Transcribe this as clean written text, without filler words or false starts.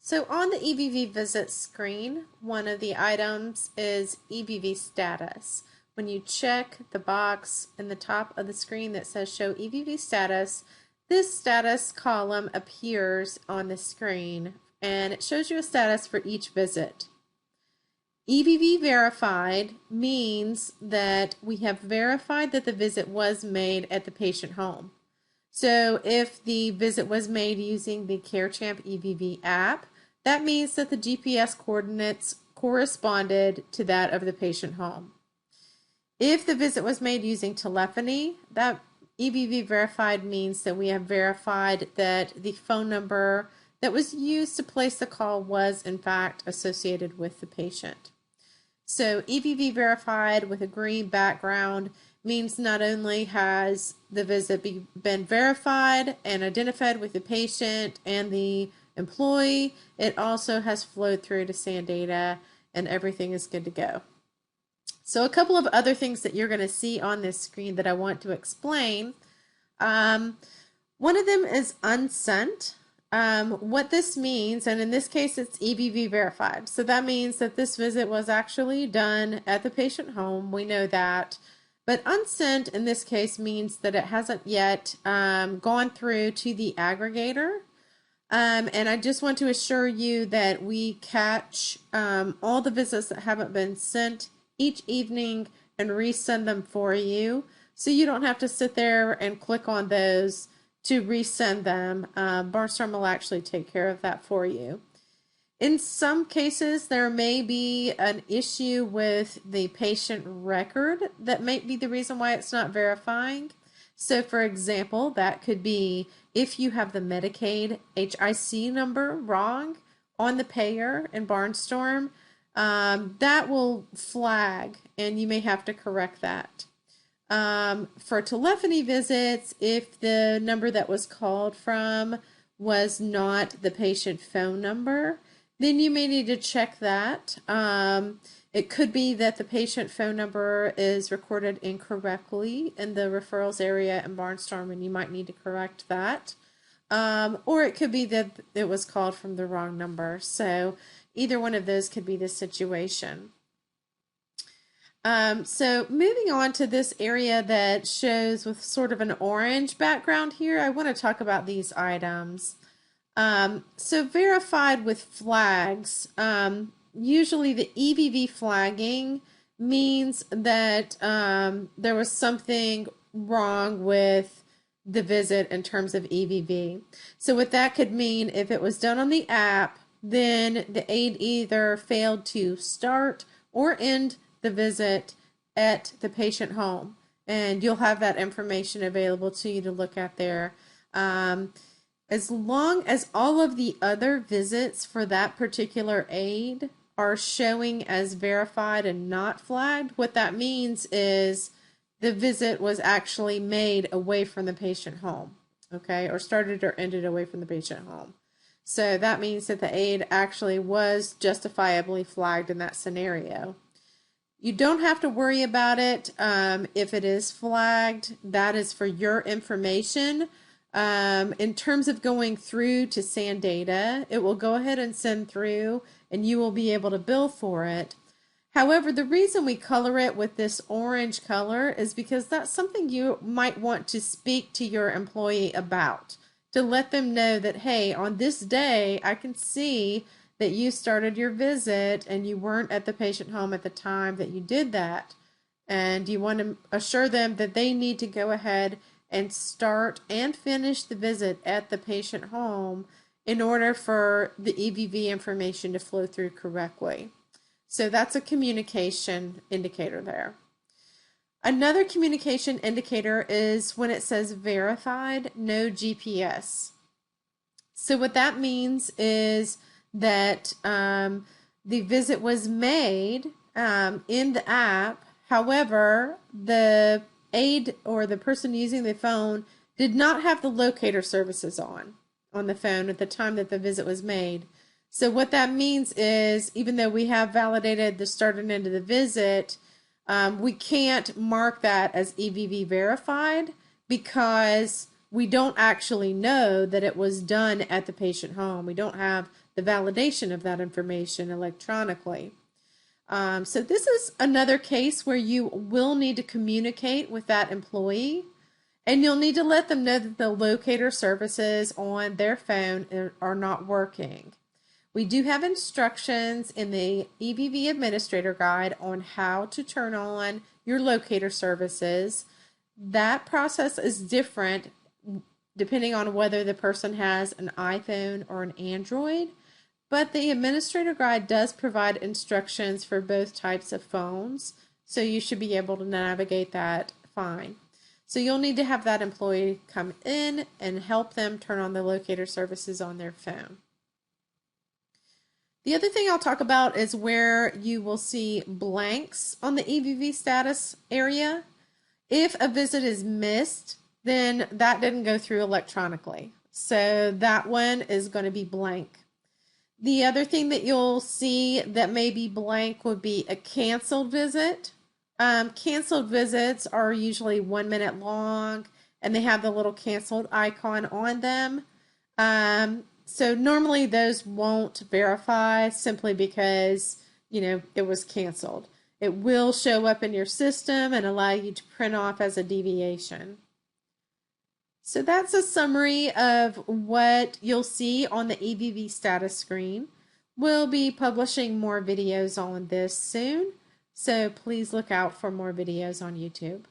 So on the EVV visit screen, one of the items is EVV status. When you check the box in the top of the screen that says show EVV status, this status column appears on the screen and it shows you a status for each visit. EVV verified means that we have verified that the visit was made at the patient home. So if the visit was made using the CareChamp EVV app, that means that the GPS coordinates corresponded to that of the patient home. If the visit was made using telephony, that EVV verified means that we have verified that the phone number that was used to place the call was in fact associated with the patient. So EVV verified with a green background means not only has the visit been verified and identified with the patient and the employee, it also has flowed through to SANdata and everything is good to go. So a couple of other things that you're going to see on this screen that I want to explain. One of them is unsent. What this means, and in this case it's EVV verified, so that means that this visit was actually done at the patient home. We know that. But unsent in this case means that it hasn't yet gone through to the aggregator. And I just want to assure you that we catch all the visits that haven't been sent each evening and resend them for you. So you don't have to sit there and click on those to resend them. Barnstorm will actually take care of that for you. In some cases, there may be an issue with the patient record that may be the reason why it's not verifying. So for example, that could be if you have the Medicaid HIC number wrong on the payer in Barnstorm, that will flag and you may have to correct that. For telephony visits, if the number that was called from was not the patient phone number, then you may need to check that. It could be that the patient phone number is recorded incorrectly in the referrals area in Barnstorm and you might need to correct that. Or it could be that it was called from the wrong number. So either one of those could be the situation. So moving on to this area that shows with sort of an orange background here, I want to talk about these items. So verified with flags, usually the EVV flagging means that there was something wrong with the visit in terms of EVV. So what that could mean, if it was done on the app, then the aide either failed to start or end the visit at the patient home, and you'll have that information available to you to look at there. As long as all of the other visits for that particular aide are showing as verified and not flagged, what that means is the visit was actually made away from the patient home, okay, or started or ended away from the patient home. So that means that the aide actually was justifiably flagged in that scenario. You don't have to worry about it if it is flagged. That is for your information. In terms of going through to SANdata, it will go ahead and send through and you will be able to bill for it. However, the reason we color it with this orange color is because that's something you might want to speak to your employee about, to let them know that, hey, on this day, I can see that you started your visit and you weren't at the patient home at the time that you did that. And you want to assure them that they need to go ahead and start and finish the visit at the patient home in order for the EVV information to flow through correctly. So that's a communication indicator there. Another communication indicator is when it says verified, no GPS. So what that means is that the visit was made in the app. However, the aide or the person using the phone did not have the locator services on the phone at the time that the visit was made. So what that means is, even though we have validated the start and end of the visit, we can't mark that as EVV verified because we don't actually know that it was done at the patient home. We don't have the validation of that information electronically. So this is another case where you will need to communicate with that employee, and you'll need to let them know that the locator services on their phone are not working. We do have instructions in the EVV Administrator Guide on how to turn on your locator services. That process is different depending on whether the person has an iPhone or an Android, but the Administrator Guide does provide instructions for both types of phones, so you should be able to navigate that fine. So you'll need to have that employee come in and help them turn on the locator services on their phone. The other thing I'll talk about is where you will see blanks on the EVV status area. If a visit is missed, then that didn't go through electronically. So that one is going to be blank. The other thing that you'll see that may be blank would be a canceled visit. Canceled visits are usually 1 minute long, and they have the little canceled icon on them. So normally those won't verify simply because, it was canceled. It will show up in your system and allow you to print off as a deviation. So that's a summary of what you'll see on the EVV status screen. We'll be publishing more videos on this soon, so please look out for more videos on YouTube.